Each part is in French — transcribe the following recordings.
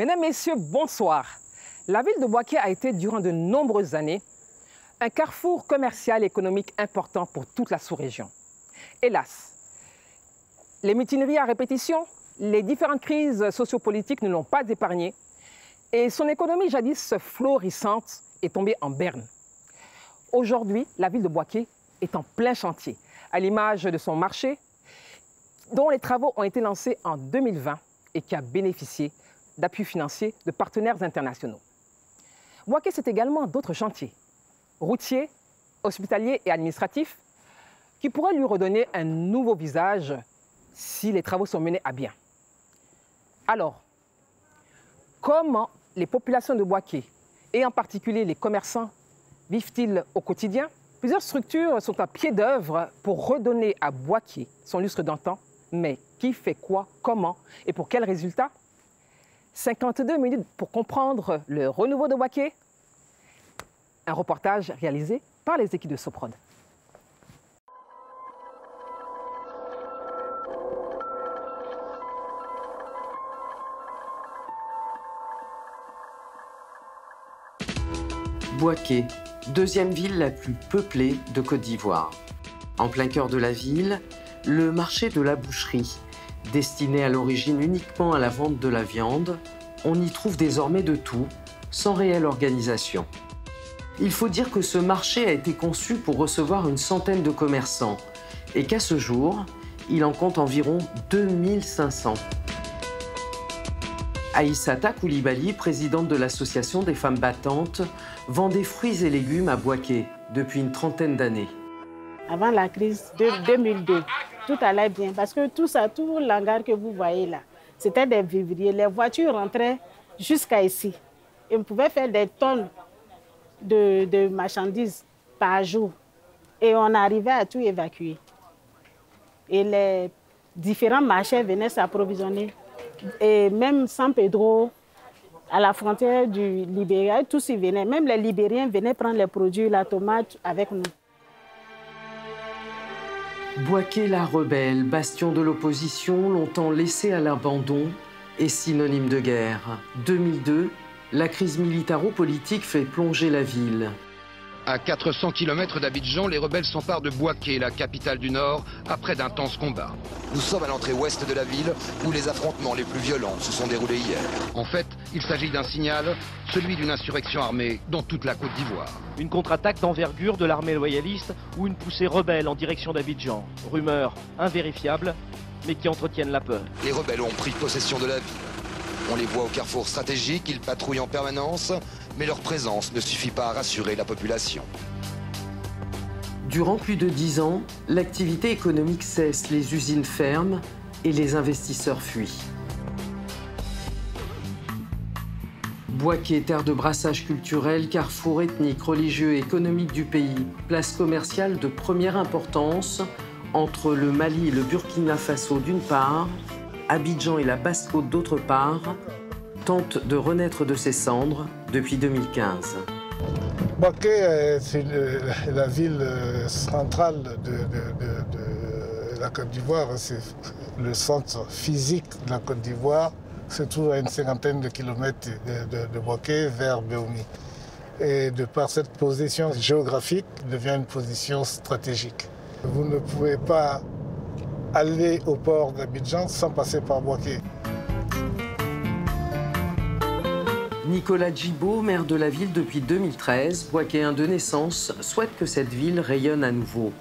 Mesdames, Messieurs, bonsoir. La ville de Bouaké a été, durant de nombreuses années, un carrefour commercial et économique important pour toute la sous-région. Hélas, les mutineries à répétition, les différentes crises sociopolitiques ne l'ont pas épargné et son économie jadis florissante est tombée en berne. Aujourd'hui, la ville de Bouaké est en plein chantier, à l'image de son marché, dont les travaux ont été lancés en 2020 et qui a bénéficié d'appui financier de partenaires internationaux. Bouaké, c'est également d'autres chantiers, routiers, hospitaliers et administratifs, qui pourraient lui redonner un nouveau visage si les travaux sont menés à bien. Alors, comment les populations de Bouaké, et en particulier les commerçants, vivent-ils au quotidien? Plusieurs structures sont à pied d'œuvre pour redonner à Bouaké son lustre d'antan, mais qui fait quoi, comment et pour quels résultats? 52 minutes pour comprendre le renouveau de Bouaké. Un reportage réalisé par les équipes de Soprod. Bouaké, deuxième ville la plus peuplée de Côte d'Ivoire. En plein cœur de la ville, le marché de la boucherie, destiné à l'origine uniquement à la vente de la viande, on y trouve désormais de tout, sans réelle organisation. Il faut dire que ce marché a été conçu pour recevoir une centaine de commerçants et qu'à ce jour, il en compte environ 2500. Aïssata Koulibaly, présidente de l'association des femmes battantes, vend des fruits et légumes à Bouaké depuis une trentaine d'années. Avant la crise de 2002, tout allait bien parce que tout l'hangar que vous voyez là, c'était des vivriers. Les voitures rentraient jusqu'à ici. Et on pouvait faire des tonnes de marchandises par jour. Et on arrivait à tout évacuer. Et les différents marchés venaient s'approvisionner. Et même San Pedro, à la frontière du Libéria, tous y venaient. Même les Libériens venaient prendre les produits, la tomate avec nous. Bouaké la rebelle, bastion de l'opposition, longtemps laissé à l'abandon, est synonyme de guerre. 2002, la crise militaro-politique fait plonger la ville. À 400 km d'Abidjan, les rebelles s'emparent de Bouaké, la capitale du Nord, après d'intenses combats. Nous sommes à l'entrée ouest de la ville, où les affrontements les plus violents se sont déroulés hier. En fait, il s'agit d'un signal, celui d'une insurrection armée dans toute la Côte d'Ivoire. Une contre-attaque d'envergure de l'armée loyaliste ou une poussée rebelle en direction d'Abidjan. Rumeurs invérifiables, mais qui entretiennent la peur. Les rebelles ont pris possession de la ville. On les voit au carrefour stratégique, ils patrouillent en permanence, mais leur présence ne suffit pas à rassurer la population. Durant plus de 10 ans, l'activité économique cesse, les usines ferment et les investisseurs fuient. Bouaké, terre de brassage culturel, carrefour ethnique, religieux et économique du pays, place commerciale de première importance entre le Mali et le Burkina Faso d'une part, Abidjan et la Basse-Côte d'autre part, tente de renaître de ses cendres depuis 2015. Bouaké, c'est la ville centrale de la Côte d'Ivoire. C'est le centre physique de la Côte d'Ivoire. Se trouve à une cinquantaine de kilomètres de Bouaké vers Béoumi. Et de par cette position géographique, il devient une position stratégique. Vous ne pouvez pas aller au port d'Abidjan sans passer par Bouaké. Nicolas Djibo, maire de la ville depuis 2013, Bouakéen de naissance, souhaite que cette ville rayonne à nouveau.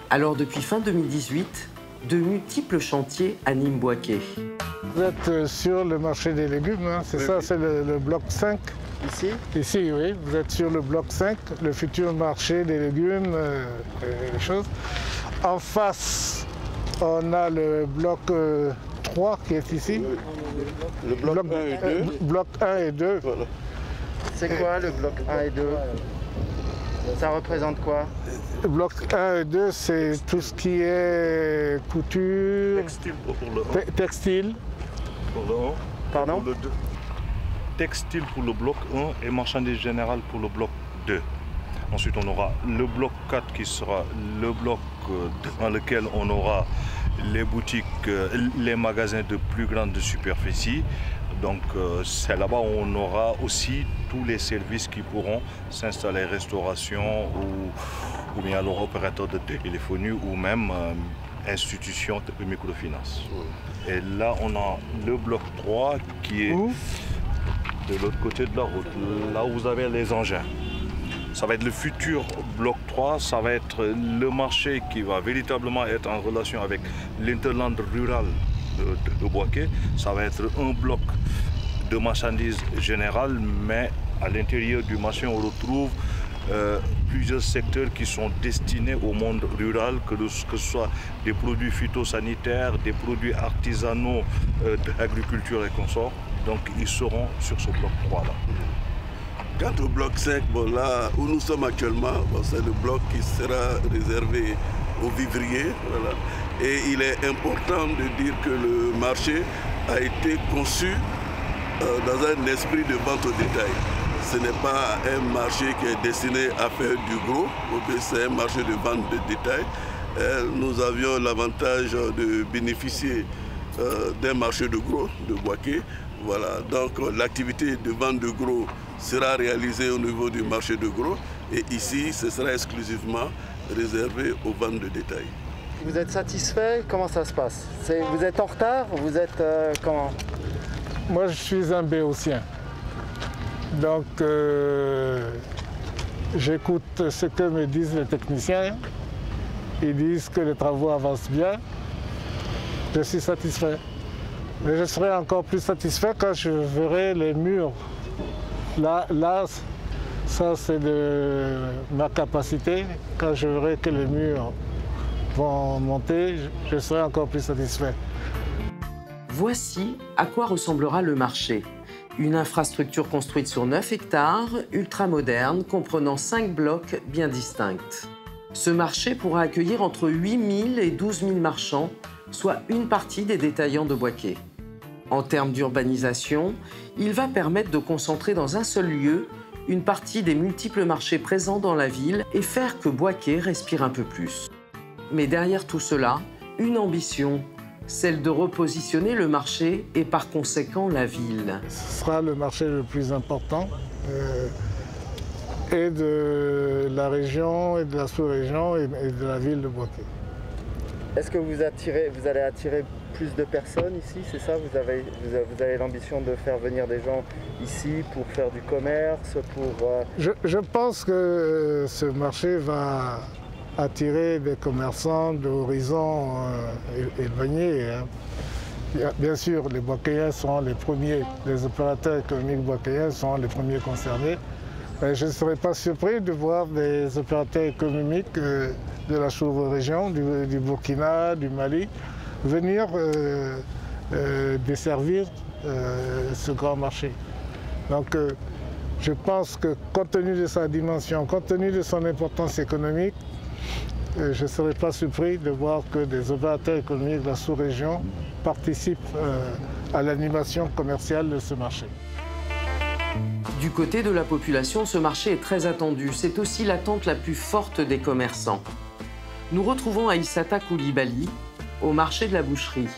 Alors depuis fin 2018, de multiples chantiers animent Bouaké. Vous êtes sur le marché des légumes, hein, c'est ça, c'est le bloc 5. Ici? Ici, oui, vous êtes sur le bloc 5, le futur marché des légumes, les choses. En face, on a le bloc 3 qui est ici. Le bloc 1 et 2. Bloc 1 et 2. Voilà. C'est quoi le bloc 1 et 2? Ça représente quoi? Le bloc 1 et 2, c'est tout ce qui est couture. Textile pour le 1. Textile. Pour le 1. Pardon? Pour le 2. Textile pour le bloc 1 et marchandises générales pour le bloc 2. Ensuite, on aura le bloc 4 qui sera le bloc dans lequel on aura les boutiques, les magasins de plus grande superficie. Donc c'est là-bas où on aura aussi tous les services qui pourront s'installer, restauration ou bien alors opérateur de téléphonie ou même institution de microfinance. Et là on a le bloc 3 qui est de l'autre côté de la route, là où vous avez les engins. Ça va être le futur bloc 3, ça va être le marché qui va véritablement être en relation avec l'interland rural de Bouaké. Ça va être un bloc de marchandises générales, mais à l'intérieur du marché, on retrouve plusieurs secteurs qui sont destinés au monde rural, que ce soit des produits phytosanitaires, des produits artisanaux d'agriculture et consorts. Donc ils seront sur ce bloc 3-là. Quant au bloc 5, bon, là où nous sommes actuellement, bon, c'est le bloc qui sera réservé aux vivriers. Voilà. Et il est important de dire que le marché a été conçu dans un esprit de vente au détail. Ce n'est pas un marché qui est destiné à faire du gros, c'est un marché de vente de détail. Nous avions l'avantage de bénéficier d'un marché de gros de Bouaké. Voilà. Donc l'activité de vente de gros sera réalisée au niveau du marché de gros et ici ce sera exclusivement réservé aux ventes de détail. Vous êtes satisfait? Comment ça se passe? Vous êtes en retard? Vous êtes comment? Moi je suis un béotien. Donc j'écoute ce que me disent les techniciens. Ils disent que les travaux avancent bien. Je suis satisfait. Mais je serai encore plus satisfait quand je verrai les murs. Là, ça c'est de ma capacité. Quand je verrai que les murs vont monter, je serai encore plus satisfait. Voici à quoi ressemblera le marché. Une infrastructure construite sur 9 hectares, ultramoderne, comprenant 5 blocs bien distincts. Ce marché pourra accueillir entre 8 000 et 12 000 marchands, soit une partie des détaillants de Bouaké. En termes d'urbanisation, il va permettre de concentrer dans un seul lieu une partie des multiples marchés présents dans la ville et faire que Bouaké respire un peu plus. Mais derrière tout cela, une ambition, celle de repositionner le marché et par conséquent la ville. Ce sera le marché le plus important et de la région, et de la sous-région et de la ville de Bouaké. Est-ce que vous allez attirer plus de personnes ici, c'est ça? Vous avez l'ambition de faire venir des gens ici pour faire du commerce, pour... Je pense que ce marché va attirer des commerçants d'horizons éloignés. Hein. Bien sûr, les Bouakéens seront les premiers, les opérateurs économiques Bouakéens seront les premiers concernés. Mais je ne serais pas surpris de voir des opérateurs économiques de la sous-région, du Burkina, du Mali, venir desservir ce grand marché. Donc je pense que compte tenu de sa dimension, compte tenu de son importance économique, je ne serais pas surpris de voir que des opérateurs économiques de la sous-région participent à l'animation commerciale de ce marché. Du côté de la population, ce marché est très attendu. C'est aussi l'attente la plus forte des commerçants. Nous retrouvons Aïssata Koulibaly au marché de la boucherie,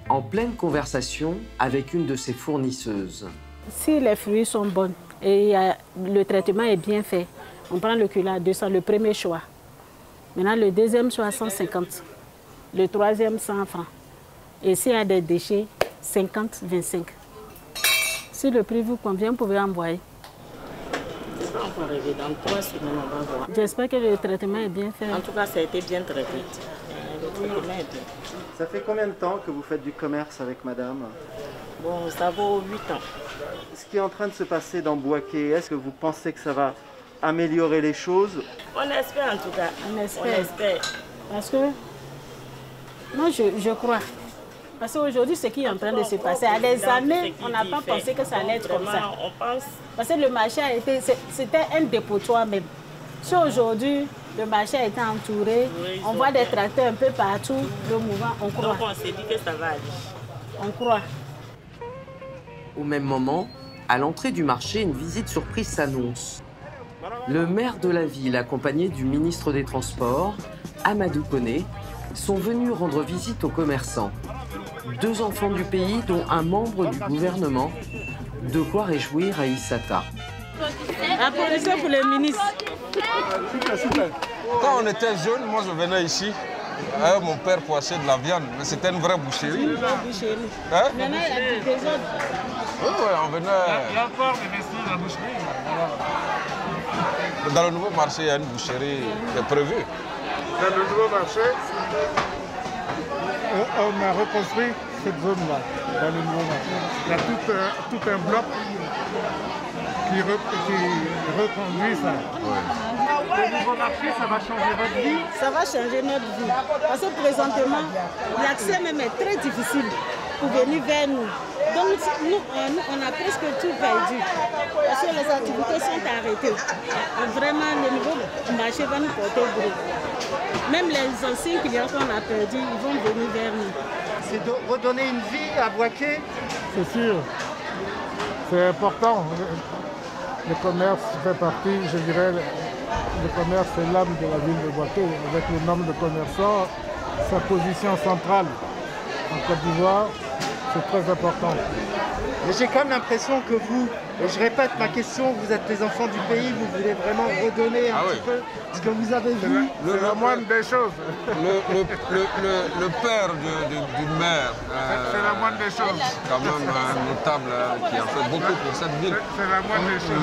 en pleine conversation avec une de ses fournisseuses. Si les fruits sont bons et le traitement est bien fait, on prend le kilo à 200, le premier choix. Maintenant, le deuxième choix, 150. Le troisième, 100 francs. Et s'il y a des déchets, 50, 25. Si le prix vous convient, vous pouvez envoyer. On va arriver dans 3 semaines, on va voir. J'espère que le traitement est bien fait. En tout cas, ça a été bien traité. Le traitement est bien. Ça fait combien de temps que vous faites du commerce avec madame? Bon, ça vaut 8 ans. Ce qui est en train de se passer dans Bouaké, est-ce que vous pensez que ça va améliorer les choses? On espère en tout cas. On espère. On espère. Parce que moi, je crois. Parce qu'aujourd'hui, ce qui est en train de se passer, à des années, on n'a pas pensé que ça allait être comme ça. On pense... Parce que le marché a été, c'était un dépotoir même. Si aujourd'hui, le marché a été entouré, oui, on voit des tracteurs un peu partout, le mouvement, on croit. Donc on s'est dit que ça va aller. On croit. Au même moment, à l'entrée du marché, une visite surprise s'annonce. Le maire de la ville, accompagné du ministre des Transports, Amadou Koné, sont venus rendre visite aux commerçants. 2 enfants du pays, dont un membre du gouvernement. De quoi réjouir Aïssata. Applaudissez pour le ministre. Quand on était jeune, moi je venais ici avec mon père pour acheter de la viande, mais c'était une vraie boucherie. Une vraie boucherie. Hein? Maintenant, il y a du désordre. Oui, on venait. Il y a encore des vestiges dans la boucherie. Dans le nouveau marché, il y a une boucherie qui est prévue. Dans le nouveau marché, on a reconstruit cette zone-là, dans le nouveau marché. Il y a tout un bloc qui reconduit ça. Le nouveau marché, ça va changer votre vie? Ça va changer notre vie. Parce que présentement, l'accès même est très difficile pour venir vers nous. Donc nous, on a presque tout perdu. Parce que les activités sont arrêtées. Et vraiment, le nouveau marché va nous porter gros. Même les anciens clients qu'on a perdus, ils vont venir vers nous. C'est de redonner une vie à Bouaké? C'est sûr. C'est important. Le commerce fait partie, je dirais, le commerce c'est l'âme de la ville de Bouaké. Avec le nombre de commerçants, sa position centrale en Côte d'Ivoire, c'est très important. Mais j'ai quand même l'impression que vous, et je répète ma question, vous êtes les enfants du pays, vous voulez vraiment redonner un petit peu ce que vous avez vu. C'est la moindre des choses. Le père d'une mère, c'est la moindre des choses. Quand même un notable qui a fait beaucoup pour cette ville. C'est la moindre des choses.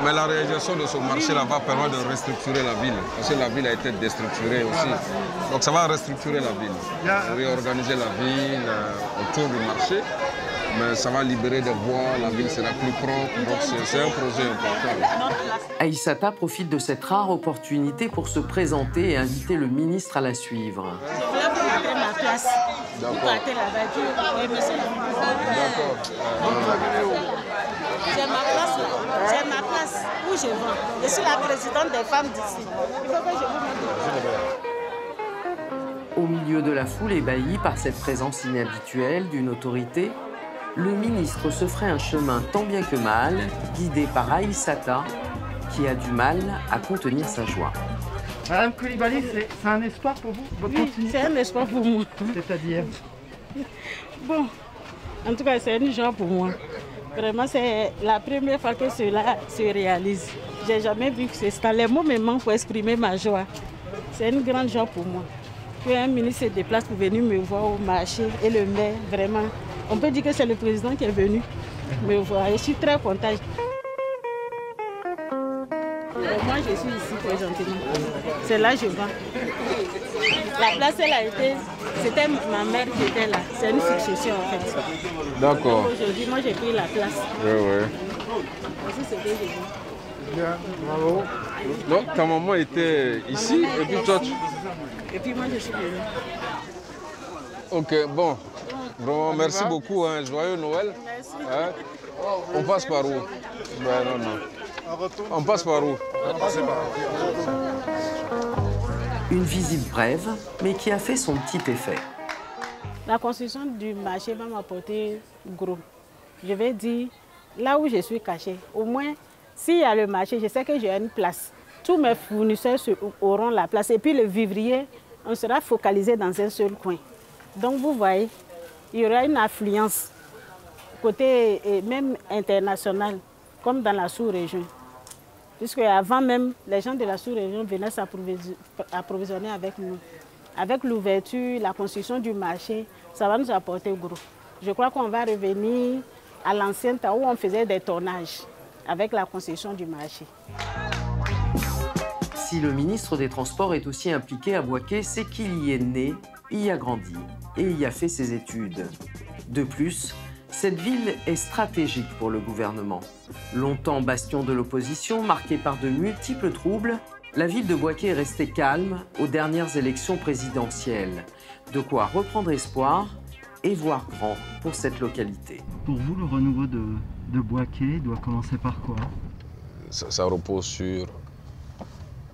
Mais la réalisation de ce marché-là va permettre de restructurer la ville. Parce que la ville a été déstructurée aussi. Donc ça va restructurer la ville. Réorganiser la ville autour du marché. Mais ça va libérer des voies, la ville sera plus propre. Donc c'est un projet important. Aïssata profite de cette rare opportunité pour se présenter et inviter le ministre à la suivre. Je voulais vous montrer ma place. Vous partez là-bas. Oui, monsieur. D'accord. J'ai ma place là. J'ai ma place où je vends. Je suis la présidente des femmes d'ici. Il faut que je vous montre. Au milieu de la foule ébahie par cette présence inhabituelle d'une autorité, le ministre se ferait un chemin tant bien que mal, guidé par Aïssata, qui a du mal à contenir sa joie. Madame Koulibaly, c'est un espoir pour vous? Oui, c'est un espoir pour moi. C'est-à-dire? Bon, en tout cas, c'est une joie pour moi. Vraiment, c'est la première fois que cela se réalise. Je n'ai jamais vu que c'est ça. Les mots me manquent pour exprimer ma joie. C'est une grande joie pour moi. Qu'un ministre se déplace pour venir me voir au marché et le maire, vraiment. On peut dire que c'est le président qui est venu me voir. Je suis très contente. Moi, je suis ici présentement. C'est là que je vends. La place, elle a été... C'était ma mère qui était là. C'est une succession, en fait. D'accord. Aujourd'hui, moi, j'ai pris la place. Oui, oui. Voici ce que je vends. Bien, bravo. Donc, ta maman était ici et puis toi, tu... Et puis moi, je suis venue. Ok, bon. Vraiment, merci beaucoup. Hein. Joyeux Noël. Merci. Hein? On passe par où? Ben, non, non. On passe par où? Une visite brève, mais qui a fait son petit effet. La construction du marché va m'apporter gros. Je vais dire, là où je suis cachée, au moins, s'il y a le marché, je sais que j'ai une place. Tous mes fournisseurs auront la place. Et puis le vivrier, on sera focalisé dans un seul coin. Donc vous voyez, il y aura une affluence côté même international, comme dans la sous-région. Puisque avant même, les gens de la sous-région venaient s'approvisionner avec nous. Avec l'ouverture, la construction du marché, ça va nous apporter gros. Je crois qu'on va revenir à l'ancien temps où on faisait des tonnages avec la construction du marché. Si le ministre des Transports est aussi impliqué à Bouaké, c'est qu'il y est né, y a grandi et y a fait ses études. De plus, cette ville est stratégique pour le gouvernement. Longtemps bastion de l'opposition, marquée par de multiples troubles, la ville de Bouaké est restée calme aux dernières élections présidentielles. De quoi reprendre espoir et voir grand pour cette localité. Pour vous, le renouveau de Bouaké doit commencer par quoi? Ça repose sur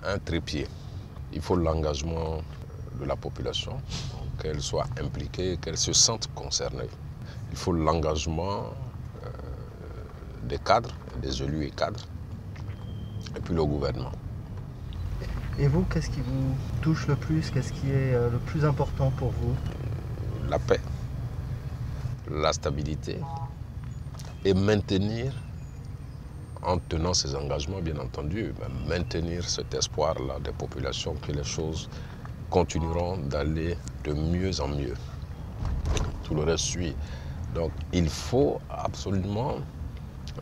un trépied. Il faut l'engagement de la population, qu'elle soit impliquée, qu'elle se sente concernée. Il faut l'engagement des cadres, des élus et cadres, et puis le gouvernement. Et vous, qu'est-ce qui vous touche le plus? Qu'est-ce qui est le plus important pour vous? La paix, la stabilité et maintenir, en tenant ses engagements bien entendu, maintenir cet espoir-là des populations que les choses continueront d'aller de mieux en mieux. Tout le reste suit. Donc il faut absolument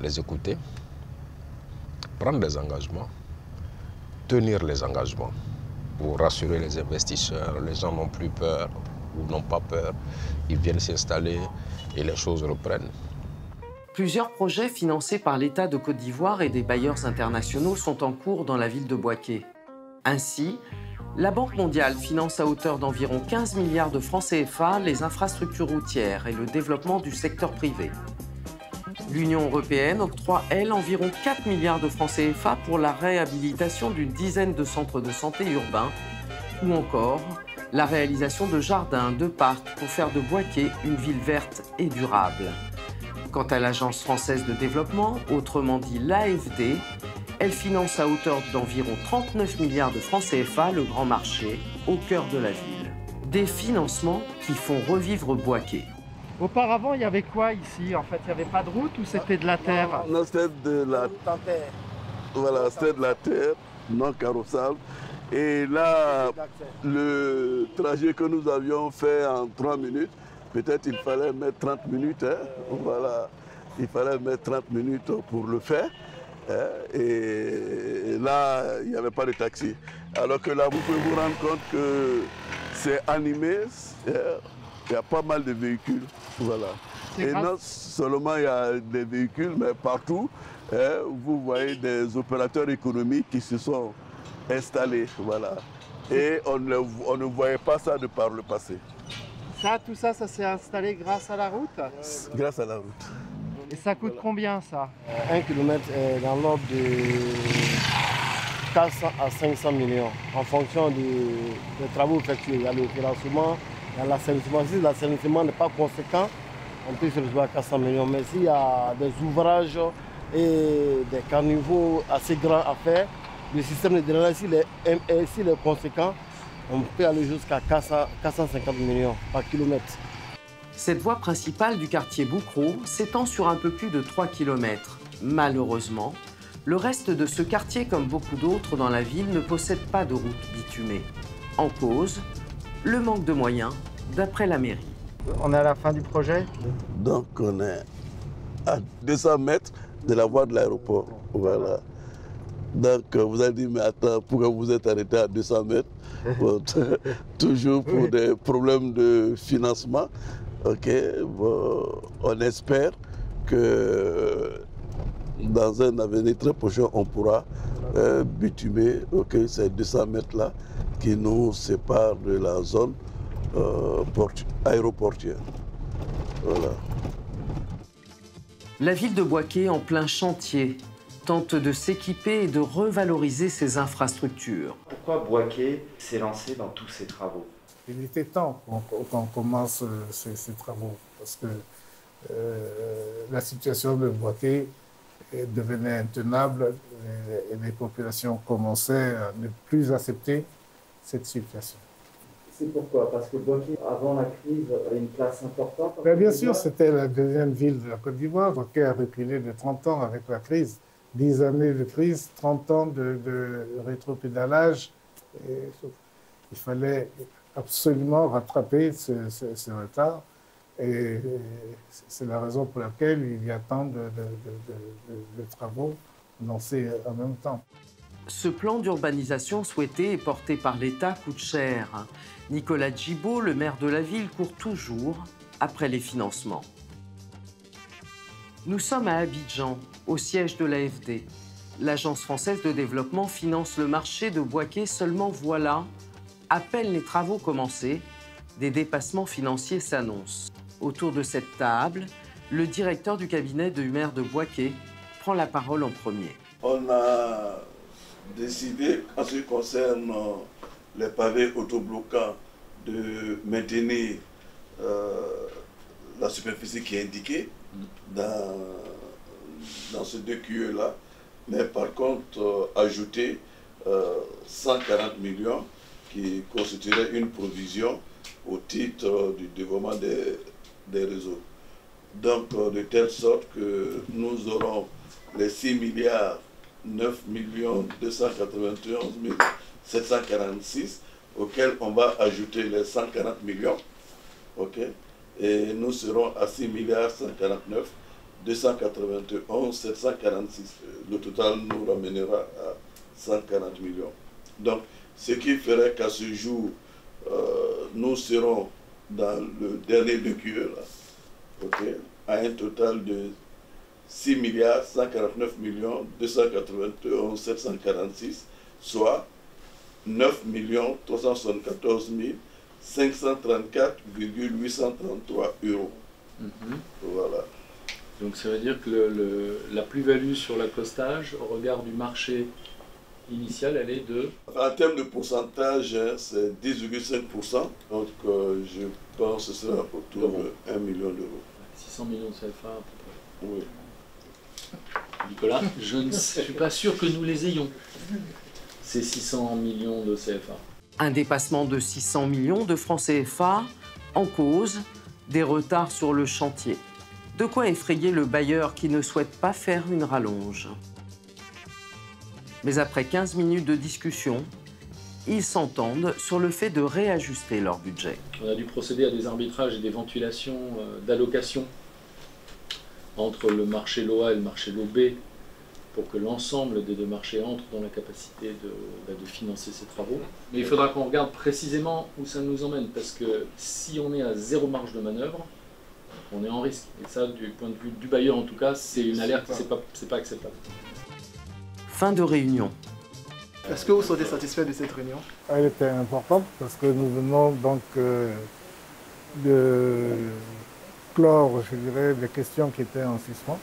les écouter, prendre des engagements, tenir les engagements pour rassurer les investisseurs. Les gens n'ont plus peur ou n'ont pas peur. Ils viennent s'installer et les choses reprennent. Plusieurs projets financés par l'État de Côte d'Ivoire et des bailleurs internationaux sont en cours dans la ville de Bouaké. Ainsi, la Banque mondiale finance à hauteur d'environ 15 milliards de francs CFA les infrastructures routières et le développement du secteur privé. L'Union européenne octroie, elle, environ 4 milliards de francs CFA pour la réhabilitation d'une dizaine de centres de santé urbains ou encore la réalisation de jardins, de parcs pour faire de Bouaké une ville verte et durable. Quant à l'Agence française de développement, autrement dit l'AFD, elle finance à hauteur d'environ 39 milliards de francs CFA le grand marché au cœur de la ville. Des financements qui font revivre Bouaké. Auparavant, il y avait quoi ici? En fait, il n'y avait pas de route ou c'était de la terre? Non, c'était de la terre. Voilà, c'était de la terre, non carrossable. Et là, le trajet que nous avions fait en 3 minutes, peut-être il fallait mettre 30 minutes. Hein. Voilà, il fallait mettre 30 minutes pour le faire. Hein. Et là, il n'y avait pas de taxi. Alors que là, vous pouvez vous rendre compte que c'est animé. Il y a pas mal de véhicules. Voilà. Et non seulement il y a des véhicules, mais partout, vous voyez des opérateurs économiques qui se sont installés. Voilà. Et on ne voyait pas ça de par le passé. Tout ça s'est installé grâce à la route? Grâce à la route. Et ça coûte combien ça? 1 kilomètre est dans l'ordre de 400 à 500 millions en fonction des travaux effectués. Il y a le financement, il y a l'assainissement. Si l'assainissement n'est pas conséquent, on peut se retrouver à 400 millions. Mais s'il y a des ouvrages et des caniveaux assez grands à faire, le système de drainage, s'il est conséquent, on peut aller jusqu'à 450 millions par kilomètre. Cette voie principale du quartier Boucro s'étend sur un peu plus de 3 km. Malheureusement, le reste de ce quartier, comme beaucoup d'autres dans la ville, ne possède pas de route bitumée. En cause, le manque de moyens, d'après la mairie. On est à la fin du projet? Donc on est à 200 mètres de la voie de l'aéroport. Voilà. Donc vous allez dire, mais attends, pourquoi vous êtes arrêté à 200 mètres? Toujours pour des problèmes de financement. Ok, bon, on espère que dans un avenir très prochain, on pourra bitumer ces 200 mètres-là qui nous séparent de la zone aéroportuaire. Voilà. La ville de Bouaké, en plein chantier, tente de s'équiper et de revaloriser ses infrastructures. Pourquoi Bouaké s'est lancé dans tous ces travaux? Il était temps qu'on commence ces travaux parce que la situation de Bouaké devenait intenable et les populations commençaient à ne plus accepter cette situation. C'est pourquoi? Parce que Bouaké, avant la crise, avait une place importante. Bien sûr, c'était la deuxième ville de la Côte d'Ivoire. Bouaké a reculé de 30 ans avec la crise. 10 années de crise, 30 ans de rétropédalage. Il fallait absolument rattraper ce retard. Et c'est la raison pour laquelle il y a tant de travaux lancés en même temps. Ce plan d'urbanisation souhaité et porté par l'État coûte cher. Nicolas Djibo, le maire de la ville, court toujours après les financements. Nous sommes à Abidjan, au siège de l'AFD. L'Agence française de développement finance le marché de Bouaké seulement voilà, à peine les travaux commencés, des dépassements financiers s'annoncent. Autour de cette table, le directeur du cabinet du maire de Bouaké prend la parole en premier. On a décidé, en ce qui concerne les pavés autobloquants, de maintenir la superficie qui est indiquée dans ces 2 QE-là, mais par contre ajouter 140 millions qui constituerait une provision au titre du développement des réseaux. Donc, de telle sorte que nous aurons les 6 milliards 9 291 746 auxquels on va ajouter les 140 millions. OK? Et nous serons à 6 milliards 149 291 746. Le total nous ramènera à 140 millions. Donc, ce qui ferait qu'à ce jour, nous serons dans le dernier DQE, là, okay, à un total de 6 milliards 149 millions 291 746, soit 9 374 534,833 euros. Voilà. Donc ça veut dire que la plus-value sur l'accostage, au regard du marché initial, elle est de... En termes de pourcentage, hein, c'est 10,5%. Donc je pense que ce sera autour de 1 million d'euros. 600 millions de CFA à peu près. Oui. Nicolas, je ne suis pas sûr que nous les ayons, ces 600 millions de CFA. Un dépassement de 600 millions de francs CFA en cause des retards sur le chantier. De quoi effrayer le bailleur qui ne souhaite pas faire une rallonge. Mais après 15 minutes de discussion, ils s'entendent sur le fait de réajuster leur budget. On a dû procéder à des arbitrages et des ventilations d'allocation entre le marché LOA et le marché LOB pour que l'ensemble des deux marchés entrent dans la capacité de financer ces travaux. Mais il faudra qu'on regarde précisément où ça nous emmène, parce que si on est à zéro marge de manœuvre, on est en risque. Et ça, du point de vue du bailleur en tout cas, c'est une alerte, c'est pas acceptable. Fin de réunion. Est-ce que vous serez satisfait de cette réunion? Elle était importante parce que nous venons donc de clore, je dirais, les questions qui étaient en suspens,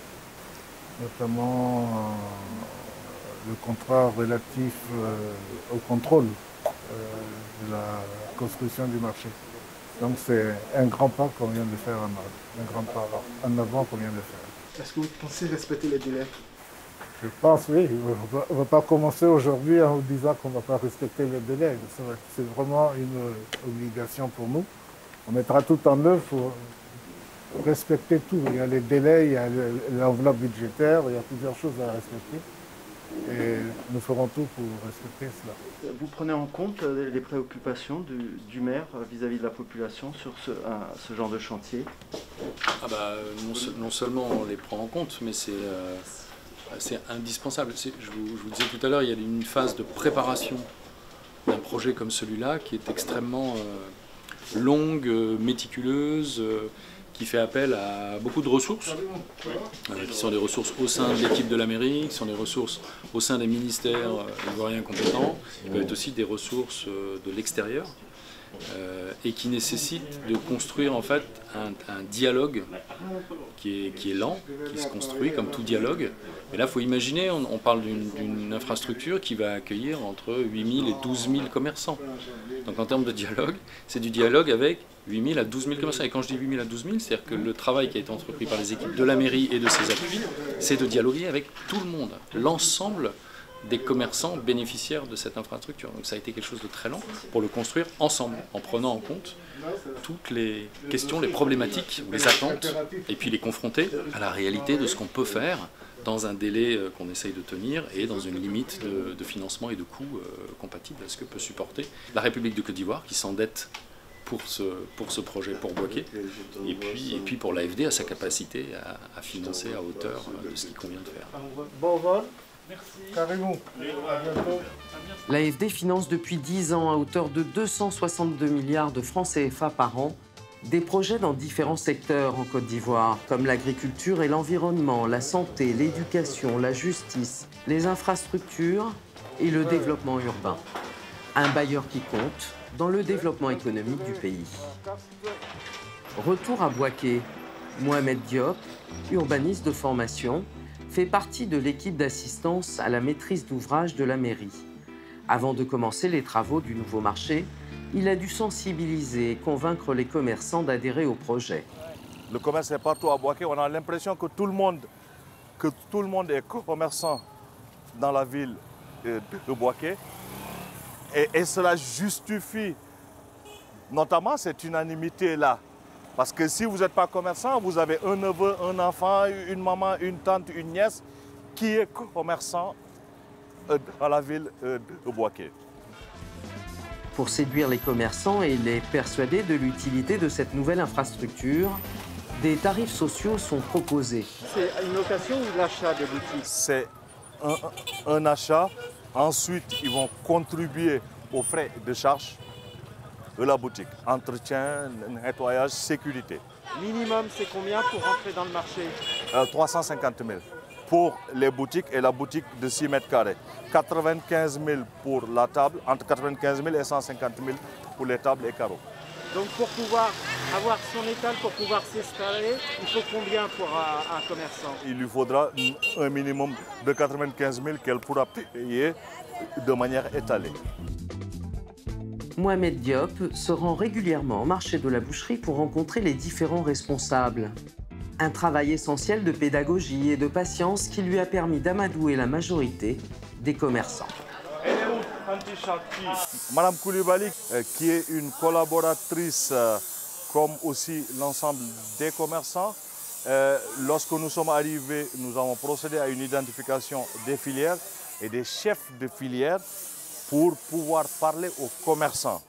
notamment le contrat relatif au contrôle de la construction du marché. Donc c'est un grand pas qu'on vient de faire un grand pas en avant qu'on vient de faire. Est-ce que vous pensez respecter les délais? Je pense, oui. On ne va pas commencer aujourd'hui en vous disant qu'on ne va pas respecter les délais. C'est vraiment une obligation pour nous. On mettra tout en œuvre pour respecter tout. Il y a les délais, il y a l'enveloppe budgétaire, il y a plusieurs choses à respecter. Et nous ferons tout pour respecter cela. Vous prenez en compte les préoccupations du maire vis-à-vis de la population sur ce genre de chantier? Non seulement on les prend en compte, mais c'est indispensable. Je vous disais tout à l'heure, il y a une phase de préparation d'un projet comme celui-là qui est extrêmement longue, méticuleuse, qui fait appel à beaucoup de ressources, qui sont des ressources au sein de l'équipe de la mairie, qui sont des ressources au sein des ministères ivoiriens compétents, qui peuvent être aussi des ressources de l'extérieur, et qui nécessitent de construire en fait un dialogue qui est lent, qui se construit comme tout dialogue. Mais là, il faut imaginer, on parle d'une infrastructure qui va accueillir entre 8 000 et 12 000 commerçants. Donc en termes de dialogue, c'est du dialogue avec 8 000 à 12 000 commerçants. Et quand je dis 8 000 à 12 000, c'est-à-dire que le travail qui a été entrepris par les équipes de la mairie et de ses appuis, c'est de dialoguer avec tout le monde, l'ensemble des commerçants bénéficiaires de cette infrastructure. Donc ça a été quelque chose de très lent pour le construire ensemble, en prenant en compte toutes les questions, les problématiques, les attentes, et puis les confronter à la réalité de ce qu'on peut faire dans un délai qu'on essaye de tenir et dans une limite de financement et de coûts compatibles à ce que peut supporter la République de Côte d'Ivoire qui s'endette pour ce projet pour Bouaké, et puis pour l'AFD à sa capacité à financer à hauteur de ce qu'il convient de faire. Bon vol. Carrément. L'AFD finance depuis 10 ans à hauteur de 262 milliards de francs CFA par an des projets dans différents secteurs en Côte d'Ivoire, comme l'agriculture et l'environnement, la santé, l'éducation, la justice, les infrastructures et le développement urbain. Un bailleur qui compte dans le développement économique du pays. Retour à Bouaké. Mohamed Diop, urbaniste de formation, fait partie de l'équipe d'assistance à la maîtrise d'ouvrage de la mairie. Avant de commencer les travaux du nouveau marché, il a dû sensibiliser et convaincre les commerçants d'adhérer au projet. Le commerce est partout à Bouaké. On a l'impression que tout le monde est commerçant dans la ville de Bouaké. Et cela justifie notamment cette unanimité-là. Parce que si vous n'êtes pas commerçant, vous avez un neveu, un enfant, une maman, une tante, une nièce qui est commerçant dans la ville de Bouaké. Pour séduire les commerçants et les persuader de l'utilité de cette nouvelle infrastructure, des tarifs sociaux sont proposés. C'est une location ou l'achat des boutiques? C'est un achat. Ensuite, ils vont contribuer aux frais de charge de la boutique. Entretien, nettoyage, sécurité. Minimum, c'est combien pour rentrer dans le marché? 350 000 pour les boutiques et la boutique de 6 mètres carrés. 95 000 pour la table, entre 95 000 et 150 000 pour les tables et carreaux. Donc pour pouvoir avoir son étal, pour pouvoir s'installer, il faut combien pour un commerçant? Il lui faudra un minimum de 95 000 qu'elle pourra payer de manière étalée. Mohamed Diop se rend régulièrement au marché de la boucherie pour rencontrer les différents responsables. Un travail essentiel de pédagogie et de patience qui lui a permis d'amadouer la majorité des commerçants. Madame Koulibaly, qui est une collaboratrice comme aussi l'ensemble des commerçants, lorsque nous sommes arrivés, nous avons procédé à une identification des filières et des chefs de filière pour pouvoir parler aux commerçants.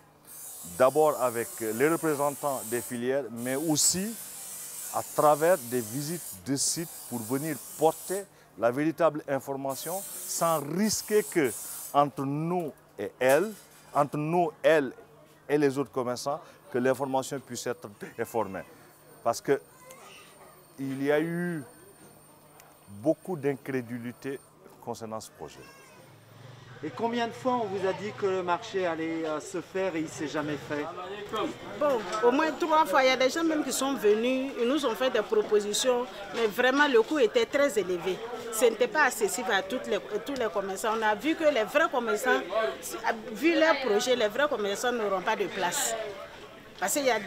D'abord avec les représentants des filières, mais aussi à travers des visites de sites pour venir porter la véritable information sans risquer que entre nous et elle, entre nous, elle et les autres commerçants, que l'information puisse être informée. Parce qu'il y a eu beaucoup d'incrédulité concernant ce projet. Et combien de fois on vous a dit que le marché allait se faire et il ne s'est jamais fait? Bon, au moins 3 fois. Il y a des gens même qui sont venus, ils nous ont fait des propositions, mais vraiment le coût était très élevé. Ce n'était pas accessible à tous les commerçants. On a vu que les vrais commerçants, vu leur projet, les vrais commerçants n'auront pas de place. Parce qu'il y a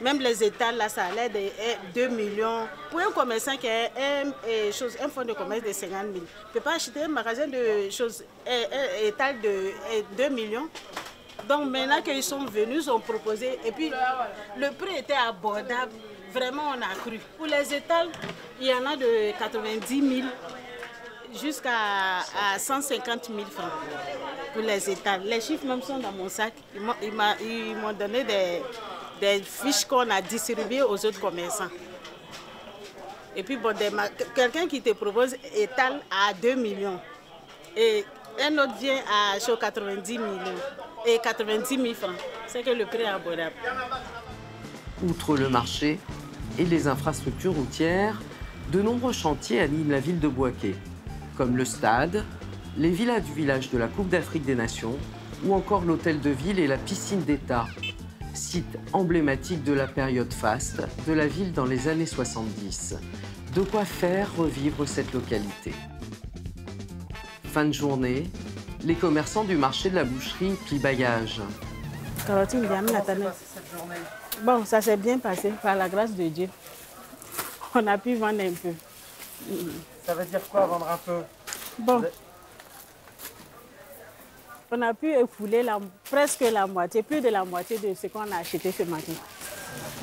même les étals, là, ça allait de 2 millions. Pour un commerçant qui a un fonds de commerce de 50 000, il ne peut pas acheter un magasin de choses, un étal de 2 millions. Donc maintenant qu'ils sont venus, ils ont proposé. Et puis le prix était abordable. Vraiment, on a cru. Pour les étals, il y en a de 90 000 jusqu'à 150 000 francs pour les étals. Les chiffres même sont dans mon sac. Ils m'ont donné des fiches qu'on a distribuées aux autres commerçants. Et puis bon, quelqu'un qui te propose étal à 2 millions et un autre vient à 90 millions et 90 000 francs. C'est que le prix est abordable. Outre le marché et les infrastructures routières, de nombreux chantiers animent la ville de Bouaké, comme le stade, les villas du village de la Coupe d'Afrique des Nations ou encore l'hôtel de ville et la piscine d'État, site emblématique de la période faste de la ville dans les années 70. De quoi faire revivre cette localité. Fin de journée, les commerçants du marché de la boucherie plient bagages. Carotine, bon, ça s'est bien passé par la grâce de Dieu. On a pu vendre un peu. Ça veut dire quoi, vendre un peu? Bon, on a pu écouler presque la moitié, plus de la moitié de ce qu'on a acheté ce matin.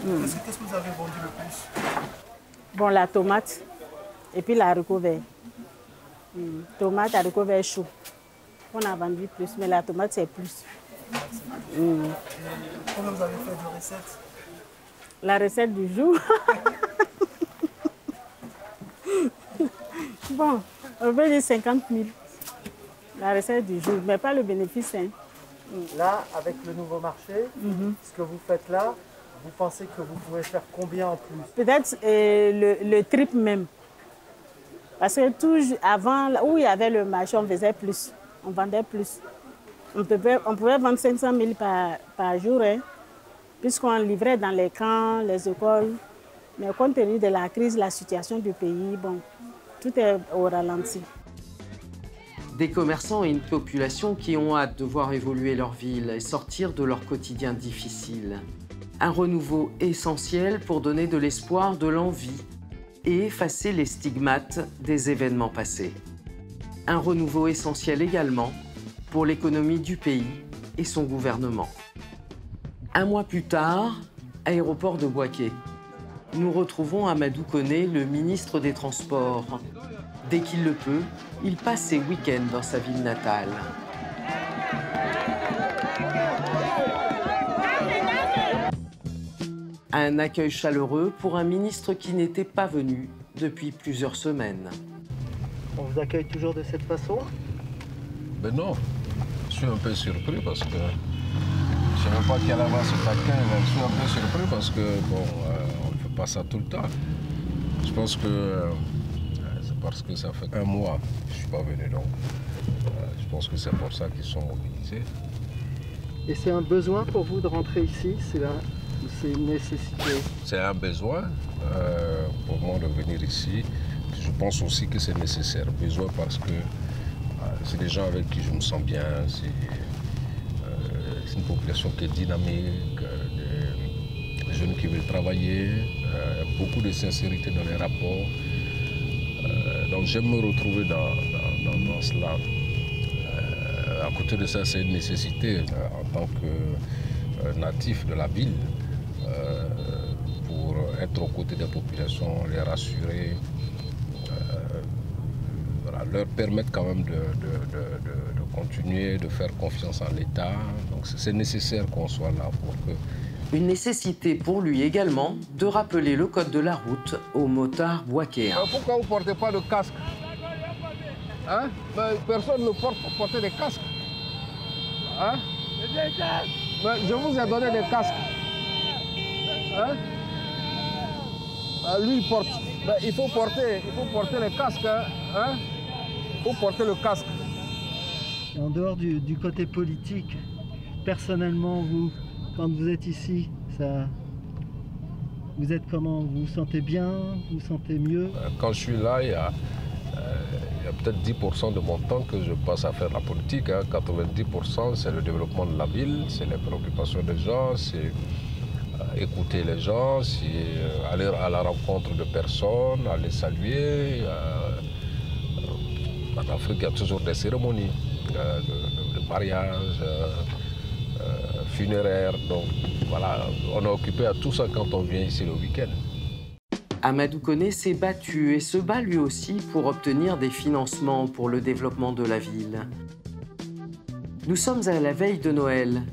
Qu'est-ce que vous avez vendu le plus? Bon, la tomate et puis l'haricot vert. Tomate, haricot vert chaud. On a vendu plus, mais la tomate c'est plus. Comment vous avez fait de recettes? La recette du jour. Bon, on veut dire 50 000. La recette du jour, mais pas le bénéfice. Hein. Là, avec le nouveau marché, ce que vous faites là, vous pensez que vous pouvez faire combien en plus? Peut-être le triple même. Parce que avant, où il y avait le marché, on faisait plus. On vendait plus. On pouvait vendre 500 000 par jour, hein, puisqu'on livrait dans les camps, les écoles. Mais compte tenu de la crise, la situation du pays, bon, tout est au ralenti. Des commerçants et une population qui ont hâte de voir évoluer leur ville et sortir de leur quotidien difficile. Un renouveau essentiel pour donner de l'espoir, de l'envie et effacer les stigmates des événements passés. Un renouveau essentiel également pour l'économie du pays et son gouvernement. Un mois plus tard, aéroport de Bouaké. Nous retrouvons Amadou Koné, le ministre des Transports. Dès qu'il le peut, il passe ses week-ends dans sa ville natale. Un accueil chaleureux pour un ministre qui n'était pas venu depuis plusieurs semaines. On vous accueille toujours de cette façon? Ben non, je suis un peu surpris parce que je ne savais pas qu'il allait avoir ce taquin. Je suis un peu surpris parce que, bon, on ne fait pas ça tout le temps. Je pense que c'est parce que ça fait un mois que je ne suis pas venu, donc je pense que c'est pour ça qu'ils sont mobilisés. Et c'est un besoin pour vous de rentrer ici? C'est une nécessité? C'est un besoin pour moi de venir ici. Je pense aussi que c'est nécessaire. Besoin parce que c'est des gens avec qui je me sens bien. C'est une population qui est dynamique, des jeunes qui veulent travailler, beaucoup de sincérité dans les rapports. Donc j'aime me retrouver dans cela. À côté de ça, c'est une nécessité en tant que natif de la ville pour être aux côtés des populations, les rassurer, leur permettre quand même de continuer, de faire confiance en l'État. Donc c'est nécessaire qu'on soit là pour que... Une nécessité pour lui également de rappeler le code de la route aux motards bouakéens. Pourquoi vous ne portez pas de casque? Hein? Personne ne porte des casques. Hein? Je vous ai donné des casques. Hein? Lui, il porte. Il faut porter les casques. Hein? Il faut porter le casque. Et en dehors du côté politique, personnellement, vous, quand vous êtes ici, vous êtes comment? Vous vous sentez bien? Vous vous sentez mieux? Quand je suis là, il y a peut-être 10% de mon temps que je passe à faire la politique. 90%, c'est le développement de la ville, c'est les préoccupations des gens, c'est écouter les gens, c'est aller à la rencontre de personnes, aller saluer. En Afrique, il y a toujours des cérémonies de mariage, funéraires. Donc voilà, on est occupé à tout ça quand on vient ici le week-end. Amadou Koné s'est battu et se bat lui aussi pour obtenir des financements pour le développement de la ville. Nous sommes à la veille de Noël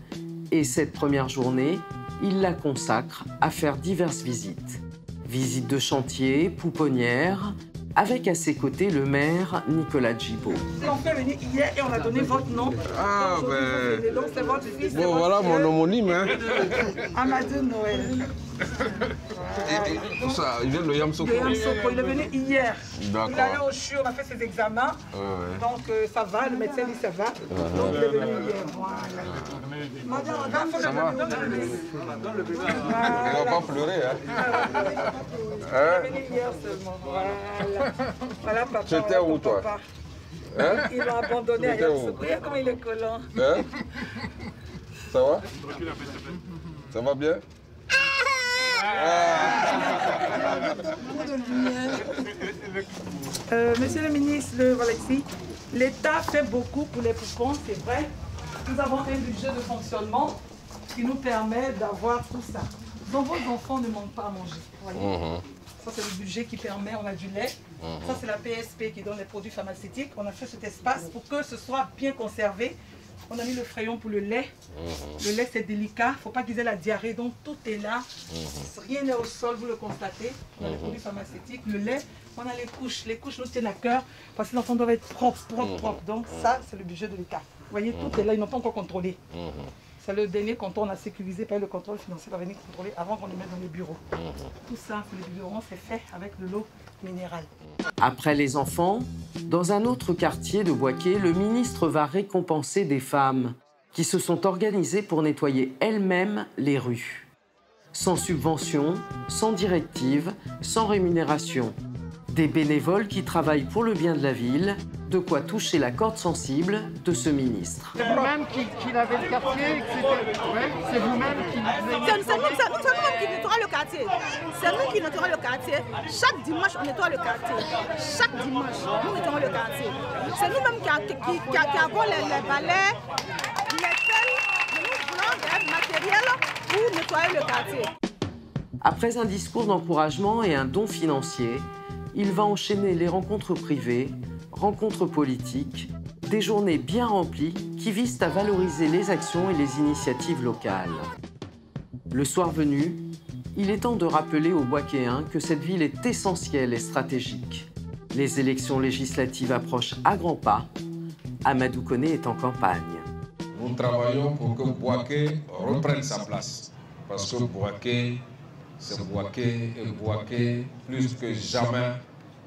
et cette première journée, il la consacre à faire diverses visites. Visites de chantier, pouponnières, avec à ses côtés le maire Nicolas Djibo. On fait venir hier et on a donné votre nom. Ah ben... Donc c'est votre fils. Bon, voilà mon homonyme. Hein. Amadou Noël. Et tout ça, il vient de Yamsoko. Il est venu hier. D'accord. Il allait au CHU, on a fait ses examens. Ouais. Donc ça va, le médecin dit ça va. Donc il est venu hier. Voilà. Ça va? Il ne va pas pleurer. Il est venu hier seulement. Voilà. Voilà papa. J'étais où toi? Hein? Ils l'ont abandonné à Yamsoko. Regarde comment il est collant. Hein? Ça va? Ça va bien? Monsieur le ministre, voilà ici, l'État fait beaucoup pour les poupons, c'est vrai. Nous avons un budget de fonctionnement qui nous permet d'avoir tout ça. Donc vos enfants ne manquent pas à manger. Voyez. Ça c'est le budget qui permet, on a du lait. Ça c'est la PSP qui donne les produits pharmaceutiques. On a fait cet espace pour que ce soit bien conservé. On a mis le frayon pour le lait. Le lait, c'est délicat. Il ne faut pas qu'ils aient la diarrhée. Donc, tout est là. Rien n'est au sol, vous le constatez. On a les produits pharmaceutiques, le lait. On a les couches. Les couches nous tiennent à cœur parce que les enfants doivent être propres. Donc, ça, c'est le budget de l'État. Vous voyez, tout est là. Ils n'ont pas encore contrôlé. C'est le dernier canton on a sécurisé par le contrôle financier va venir contrôler avant qu'on les mette dans les bureaux. Tout ça, les bureaux, c'est fait avec de l'eau minérale. Après les enfants, dans un autre quartier de Bouaké, le ministre va récompenser des femmes qui se sont organisées pour nettoyer elles-mêmes les rues. Sans subvention, sans directive, sans rémunération. Des bénévoles qui travaillent pour le bien de la ville, de quoi toucher la corde sensible de ce ministre. C'est vous-même qui lavez le quartier, c'est vous-même qui... C'est nous-mêmes qui nettoyons le quartier. C'est nous qui nettoyons le quartier. Chaque dimanche, on nettoie le quartier. Chaque dimanche, nous nettoyons le quartier. C'est nous-mêmes qui avons les balais, les pelles, nous voulons des matériels pour nettoyer le quartier. Après un discours d'encouragement et un don financier, il va enchaîner les rencontres privées, rencontres politiques, des journées bien remplies qui visent à valoriser les actions et les initiatives locales. Le soir venu, il est temps de rappeler aux Boakéens que cette ville est essentielle et stratégique. Les élections législatives approchent à grands pas. Amadou Koné est en campagne. Nous travaillons pour que Boaké reprenne sa place. Parce que Boaké, c'est Boaké et Boaké, plus que jamais,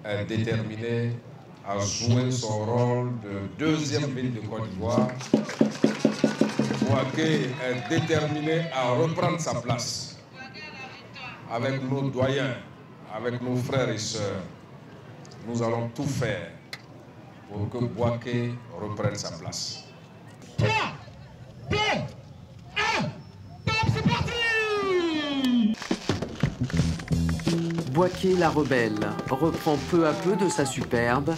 est déterminé à jouer son rôle de deuxième ville de Côte d'Ivoire. Boaké est déterminé à reprendre sa place. Avec nos doyens, avec nos frères et sœurs, nous allons tout faire pour que Boaké reprenne sa place. 3, 2, 1, c'est parti! Boaké la rebelle reprend peu à peu de sa superbe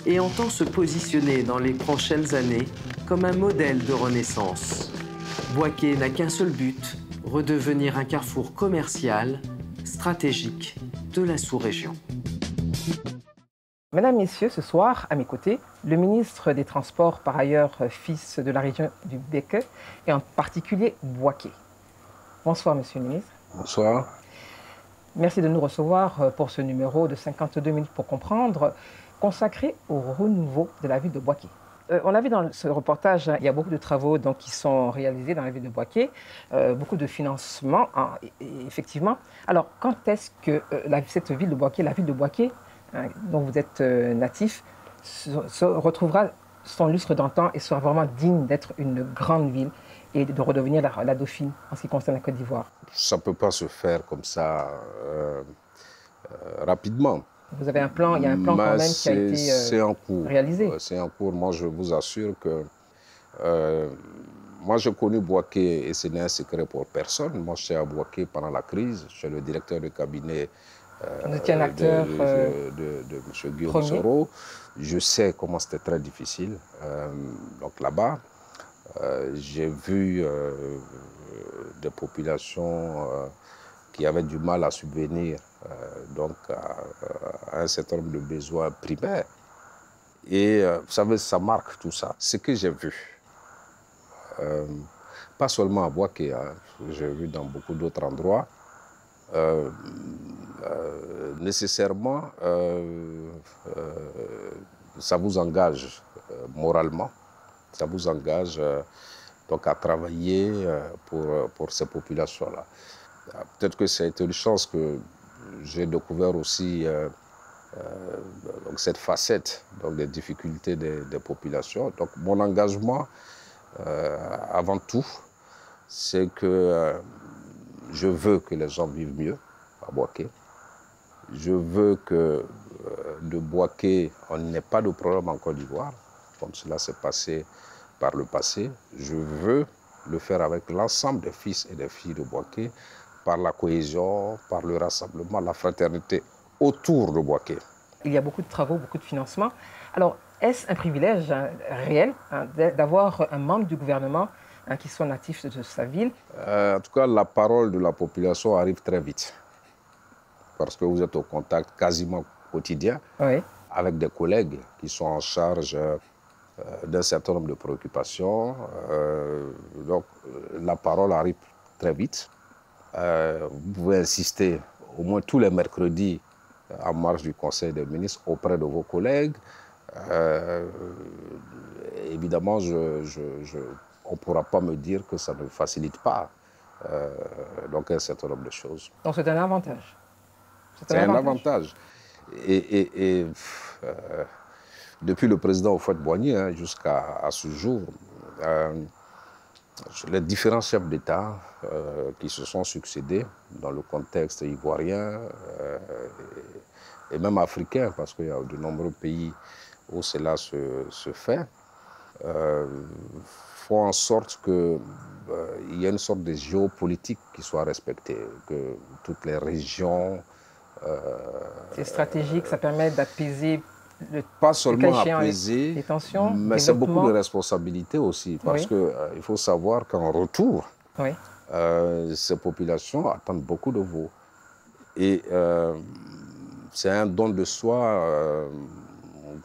et entend se positionner dans les prochaines années comme un modèle de renaissance. Boaké n'a qu'un seul but, redevenir un carrefour commercial, stratégique de la sous-région. Mesdames, Messieurs, ce soir, à mes côtés, le ministre des Transports, par ailleurs fils de la région du Béke, et en particulier Boaké. Bonsoir, Monsieur le ministre. Bonsoir. Merci de nous recevoir pour ce numéro de 52 minutes pour comprendre, consacré au renouveau de la ville de Boaké. On a vu dans ce reportage, il y a beaucoup de travaux donc, qui sont réalisés dans la ville de Boaké, beaucoup de financements, effectivement. Alors, quand est-ce que cette ville de Boaké, la ville de Boaké, dont vous êtes natif, se retrouvera son lustre d'antan et sera vraiment digne d'être une grande ville et de redevenir la Dauphine en ce qui concerne la Côte d'Ivoire? Ça ne peut pas se faire comme ça rapidement. Vous avez un plan, il y a un plan quand même qui a été réalisé. C'est en cours. Moi, je vous assure que moi, j'ai connu Boaké et ce n'est un secret pour personne. Moi, j'étais à Boaké pendant la crise. Je suis le directeur de cabinet Vous étiez un acteur de M. Guillaume Soro. Je sais comment c'était très difficile. Donc là-bas, j'ai vu des populations qui avaient du mal à subvenir donc à un certain nombre de besoins primaires. Et vous savez, ça marque tout ça. Ce que j'ai vu, pas seulement à Boaké, hein, j'ai vu dans beaucoup d'autres endroits, nécessairement, ça vous engage moralement, ça vous engage donc à travailler pour ces populations-là. Peut-être que ça a été une chance que j'ai découvert aussi donc cette facette donc des difficultés des populations. Donc mon engagement, avant tout, c'est que je veux que les gens vivent mieux à Boaké. Je veux que de Boaké, on n'ait pas de problème en Côte d'Ivoire, comme cela s'est passé par le passé. Je veux le faire avec l'ensemble des fils et des filles de Boaké, par la cohésion, par le rassemblement, la fraternité autour de Boaké. Il y a beaucoup de travaux, beaucoup de financements. Alors, est-ce un privilège réel d'avoir un membre du gouvernement qui soit natif de sa ville? En tout cas, la parole de la population arrive très vite. Parce que vous êtes au contact quasiment quotidien avec des collègues qui sont en charge d'un certain nombre de préoccupations. Donc, la parole arrive très vite. Vous pouvez insister au moins tous les mercredis en marge du Conseil des ministres auprès de vos collègues. Évidemment, on ne pourra pas me dire que ça ne facilite pas donc un certain nombre de choses. Donc c'est un avantage. C'est un avantage. Et depuis le président Houphouët-Boigny jusqu'à ce jour, les différents chefs d'État qui se sont succédés dans le contexte ivoirien et même africain, parce qu'il y a de nombreux pays où cela se fait, font en sorte qu'il y ait une sorte de géopolitique qui soit respectée, que toutes les régions... c'est stratégique, ça permet d'apaiser pas seulement apaiser, les tensions, mais c'est beaucoup de responsabilités aussi, parce qu'il faut savoir qu'en retour, ces populations attendent beaucoup de vous. Et c'est un don de soi,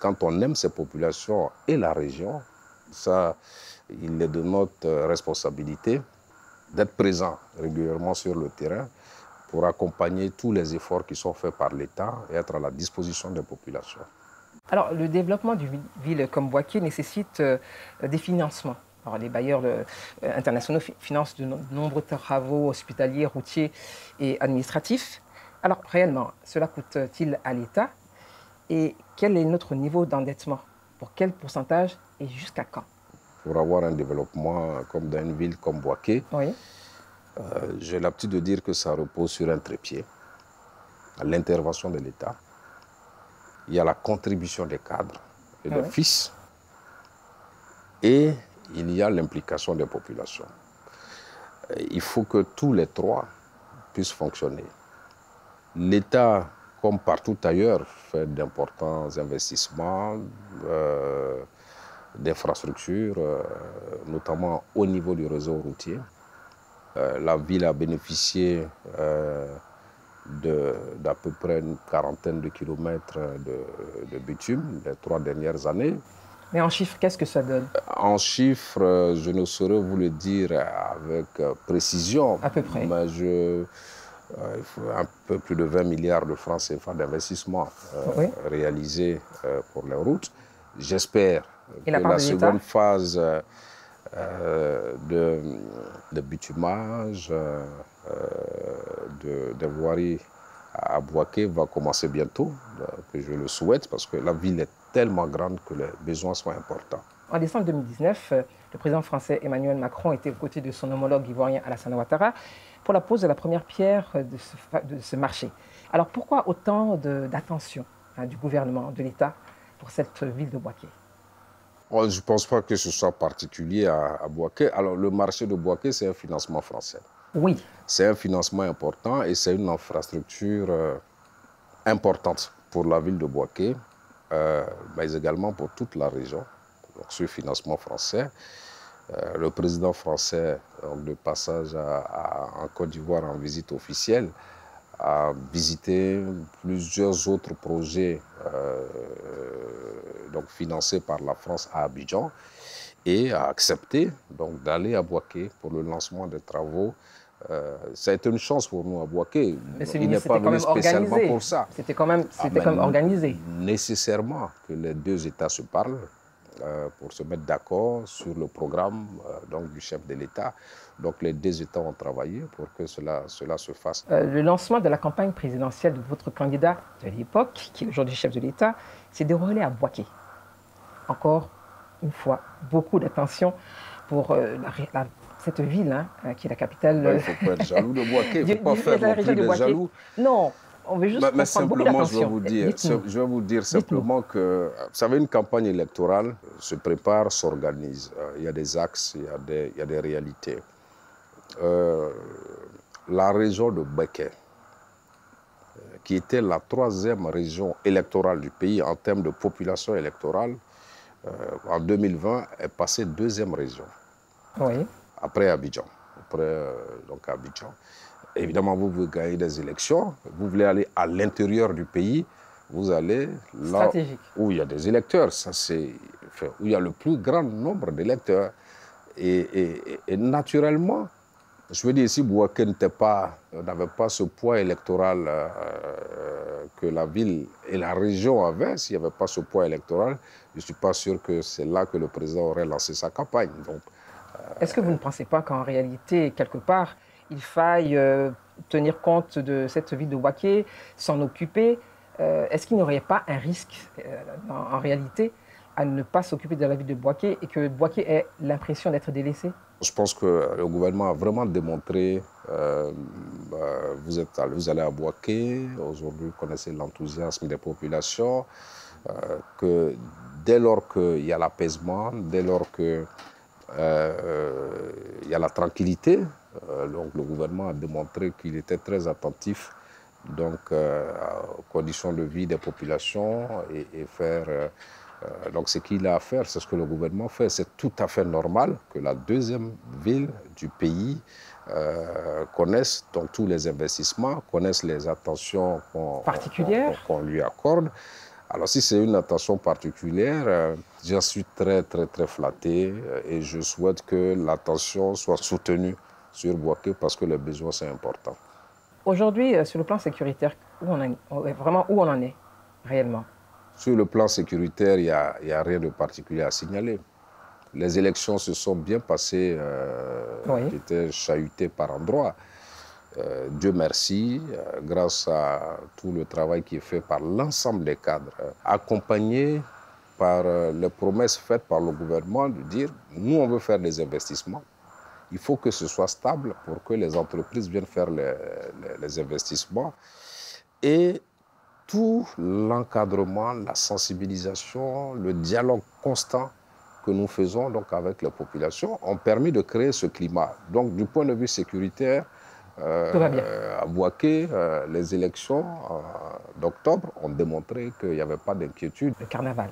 quand on aime ces populations et la région, ça, il est de notre responsabilité d'être présent régulièrement sur le terrain pour accompagner tous les efforts qui sont faits par l'État et être à la disposition des populations. Alors, le développement d'une ville comme Bouaké nécessite des financements. Alors, les bailleurs internationaux financent de nombreux travaux hospitaliers, routiers et administratifs. Alors, réellement, cela coûte-t-il à l'État? Et quel est notre niveau d'endettement? Pour quel pourcentage et jusqu'à quand? Pour avoir un développement comme dans une ville comme Bouaké, j'ai l'habitude de dire que ça repose sur un trépied. L'intervention de l'État. Il y a la contribution des cadres et des fils. Et il y a l'implication des populations. Il faut que tous les trois puissent fonctionner. L'État, comme partout ailleurs, fait d'importants investissements d'infrastructures, notamment au niveau du réseau routier. La ville a bénéficié d'à peu près une quarantaine de kilomètres de bitume les 3 dernières années. Mais en chiffres, qu'est-ce que ça donne? En chiffres, je ne saurais vous le dire avec précision. À peu près. Mais il faut un peu plus de 20 milliards de francs CFA d'investissement réalisés pour les routes. J'espère que la seconde phase de bitumage, de voirie à Bouaké va commencer bientôt, que je le souhaite, parce que la ville est tellement grande que les besoins sont importants. En décembre 2019, le président français Emmanuel Macron était aux côtés de son homologue ivoirien Alassane Ouattara pour la pose de la première pierre de ce marché. Alors pourquoi autant d'attention du gouvernement, de l'État, pour cette ville de Bouaké? Je ne pense pas que ce soit particulier à Bouaké. Alors, le marché de Bouaké, c'est un financement français. Oui. C'est un financement important et c'est une infrastructure importante pour la ville de Bouaké, mais également pour toute la région. Donc, ce financement français, le président français, de passage en Côte d'Ivoire en visite officielle, a visité plusieurs autres projets donc financés par la France à Abidjan et a accepté d'aller à Bouaké pour le lancement des travaux. Ça a été une chance pour nous à Bouaké. Il n'est pas venu spécialement pour ça. C'était quand même organisé. Nécessairement que les deux États se parlent pour se mettre d'accord sur le programme du chef de l'État. Donc les deux États ont travaillé pour que cela se fasse. Le lancement de la campagne présidentielle de votre candidat de l'époque, qui est aujourd'hui chef de l'État, s'est déroulé à Bouaké. Encore une fois, beaucoup d'attention pour cette ville, qui est la capitale... Il ne faut pas être jaloux de Bouaké, il ne faut pas faire non plus des jaloux. Non, on veut juste mais simplement, je vais vous dire simplement que, vous savez, une campagne électorale se prépare, s'organise. Il y a des axes, il y a des réalités. La région de Bouaké, qui était la 3e région électorale du pays en termes de population électorale, en 2020, est passée 2e région. Oui. Après Abidjan. Abidjan. Évidemment, vous voulez gagner des élections, vous voulez aller à l'intérieur du pays, vous allez là où il y a des électeurs, où il y a le plus grand nombre d'électeurs. Et naturellement, je veux dire, si Bouaké n'avait pas ce poids électoral que la ville et la région avaient, s'il n'y avait pas ce poids électoral, je ne suis pas sûr que c'est là que le président aurait lancé sa campagne. Est-ce que vous ne pensez pas qu'en réalité, quelque part, il faille tenir compte de cette ville de Bouaké, s'en occuper? Est-ce qu'il n'y aurait pas un risque, en réalité, à ne pas s'occuper de la ville de Bouaké et que Bouaké ait l'impression d'être délaissé? Je pense que le gouvernement a vraiment démontré, vous allez à Bouaké, aujourd'hui vous connaissez l'enthousiasme des populations, que dès lors qu'il y a l'apaisement, dès lors qu'il y a la tranquillité, donc le gouvernement a démontré qu'il était très attentif donc, aux conditions de vie des populations et faire... donc ce qu'il a à faire, c'est ce que le gouvernement fait. C'est tout à fait normal que la deuxième ville du pays connaisse donc, tous les investissements, connaisse les attentions qu'on lui accorde. Alors si c'est une attention particulière, j'en suis très flatté et je souhaite que l'attention soit soutenue sur Bouaké parce que les besoins sont importants. Aujourd'hui, sur le plan sécuritaire, où on en est réellement? Sur le plan sécuritaire, il n'y a rien de particulier à signaler. Les élections se sont bien passées, j'étais chahuté par endroits. Dieu merci, grâce à tout le travail qui est fait par l'ensemble des cadres, accompagné par les promesses faites par le gouvernement de dire « nous, on veut faire des investissements ». Il faut que ce soit stable pour que les entreprises viennent faire les investissements. Et tout l'encadrement, la sensibilisation, le dialogue constant que nous faisons donc avec les populations ont permis de créer ce climat. Donc du point de vue sécuritaire, à Bouaké, les élections d'octobre ont démontré qu'il n'y avait pas d'inquiétude. Le carnaval.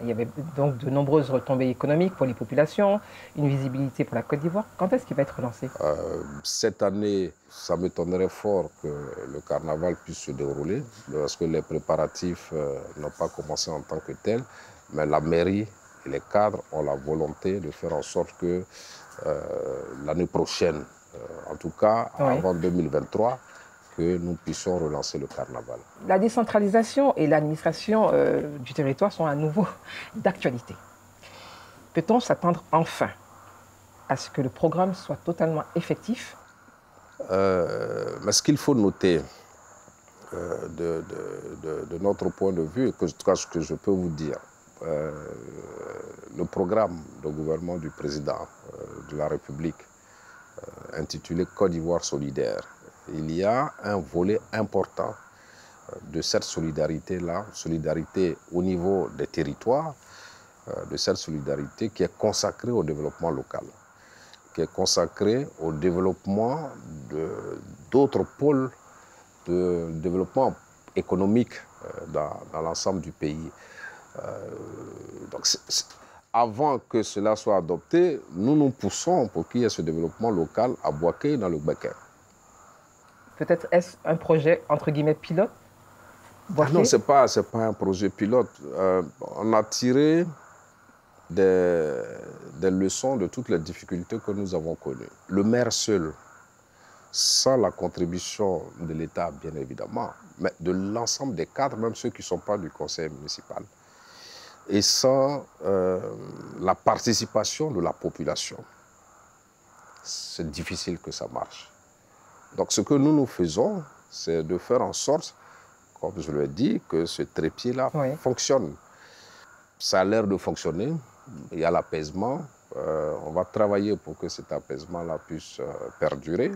Il y avait donc de nombreuses retombées économiques pour les populations, une visibilité pour la Côte d'Ivoire. Quand est-ce qu'il va être relancé? Cette année, ça m'étonnerait fort que le carnaval puisse se dérouler, parce que les préparatifs n'ont pas commencé en tant que tels, mais la mairie et les cadres ont la volonté de faire en sorte que l'année prochaine, en tout cas avant 2023, que nous puissions relancer le carnaval. La décentralisation et l'administration du territoire sont à nouveau d'actualité. Peut-on s'attendre enfin à ce que le programme soit totalement effectif? Mais ce qu'il faut noter de notre point de vue, et que, en tout cas, ce que je peux vous dire, le programme de gouvernement du président de la République, intitulé Côte d'Ivoire solidaire, il y a un volet important de cette solidarité-là, solidarité au niveau des territoires, de cette solidarité qui est consacrée au développement local, qui est consacrée au développement d'autres pôles de développement économique dans l'ensemble du pays. Donc avant que cela soit adopté, nous poussons pour qu'il y ait ce développement local à Bouaké dans le Béquer. Peut-être est-ce un projet, entre guillemets, pilote? Non, ce n'est pas un projet pilote. On a tiré des leçons de toutes les difficultés que nous avons connues. Le maire seul, sans la contribution de l'État, bien évidemment, mais de l'ensemble des cadres, même ceux qui ne sont pas du conseil municipal, et sans la participation de la population, c'est difficile que ça marche. Donc ce que nous faisons, c'est de faire en sorte, comme je l'ai dit, que ce trépied-là fonctionne. Ça a l'air de fonctionner, il y a l'apaisement, on va travailler pour que cet apaisement-là puisse perdurer.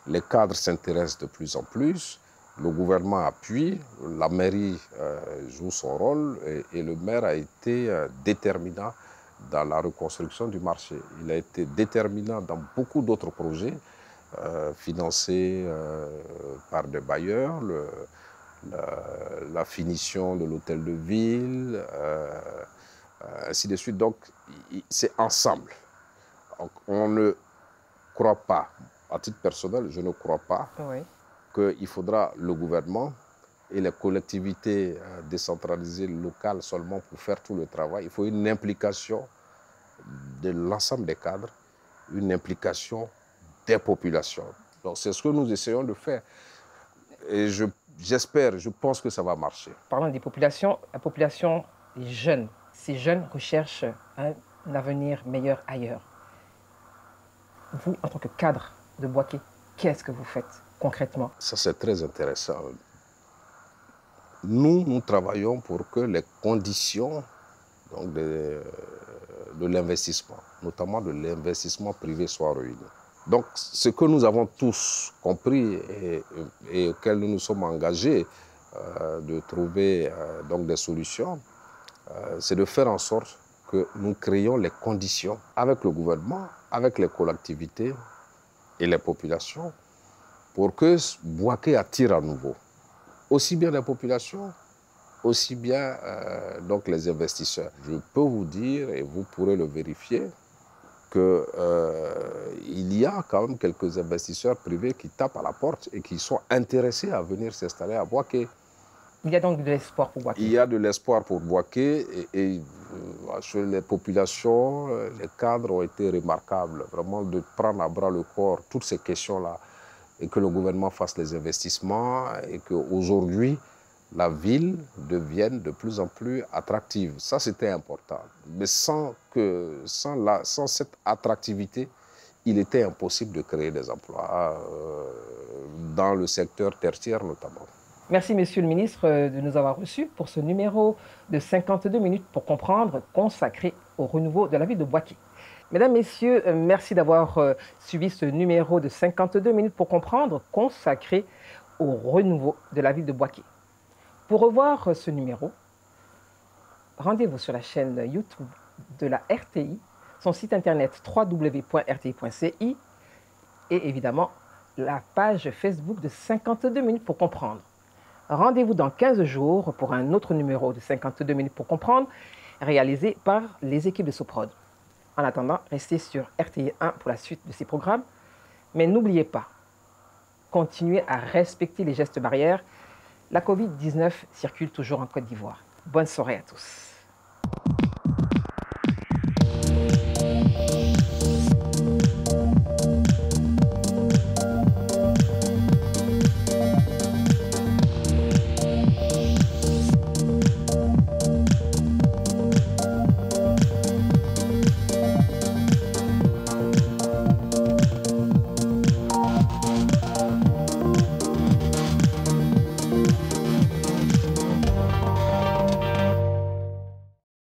Les cadres s'intéressent de plus en plus, le gouvernement appuie, la mairie joue son rôle et le maire a été déterminant dans la reconstruction du marché. Il a été déterminant dans beaucoup d'autres projets financés par des bailleurs, la finition de l'hôtel de ville, ainsi de suite. Donc, c'est ensemble. Donc, on ne croit pas, à titre personnel, je ne crois pas qu'il faudra le gouvernement et les collectivités décentralisées locales seulement pour faire tout le travail. Il faut une implication de l'ensemble des cadres, une implication des populations. Donc c'est ce que nous essayons de faire. Et j'espère, je pense que ça va marcher. Parlant des populations, la population est jeune. Ces jeunes recherchent un avenir meilleur ailleurs. Vous, en tant que cadre de Bouaké, qu'est-ce que vous faites concrètement? Ça, c'est très intéressant. Nous travaillons pour que les conditions donc, de l'investissement, notamment de l'investissement privé, soit ruiné. Donc, ce que nous avons tous compris et auquel nous nous sommes engagés de trouver donc des solutions, c'est de faire en sorte que nous créions les conditions avec le gouvernement, avec les collectivités et les populations pour que Bouaké attire à nouveau aussi bien les populations, aussi bien donc les investisseurs. Je peux vous dire, et vous pourrez le vérifier, qu'il y a quand même quelques investisseurs privés qui tapent à la porte et qui sont intéressés à venir s'installer à Bouaké. Il y a donc de l'espoir pour Bouaké. Il y a de l'espoir pour Bouaké et sur les populations, les cadres ont été remarquables, vraiment de prendre à bras le corps toutes ces questions-là et que le gouvernement fasse les investissements et qu'aujourd'hui, la ville devienne de plus en plus attractive. Ça, c'était important. Mais sans cette attractivité, il était impossible de créer des emplois dans le secteur tertiaire notamment. Merci, Monsieur le ministre, de nous avoir reçus pour ce numéro de 52 minutes pour comprendre, consacré au renouveau de la ville de Bouaké. Mesdames, Messieurs, merci d'avoir suivi ce numéro de 52 minutes pour comprendre, consacré au renouveau de la ville de Bouaké. Pour revoir ce numéro, rendez-vous sur la chaîne YouTube de la RTI, son site internet www.rti.ci et évidemment la page Facebook de 52 minutes pour comprendre. Rendez-vous dans 15 jours pour un autre numéro de 52 minutes pour comprendre, réalisé par les équipes de Soprod. En attendant, restez sur RTI 1 pour la suite de ces programmes. Mais n'oubliez pas, continuez à respecter les gestes barrières. La Covid-19 circule toujours en Côte d'Ivoire. Bonne soirée à tous.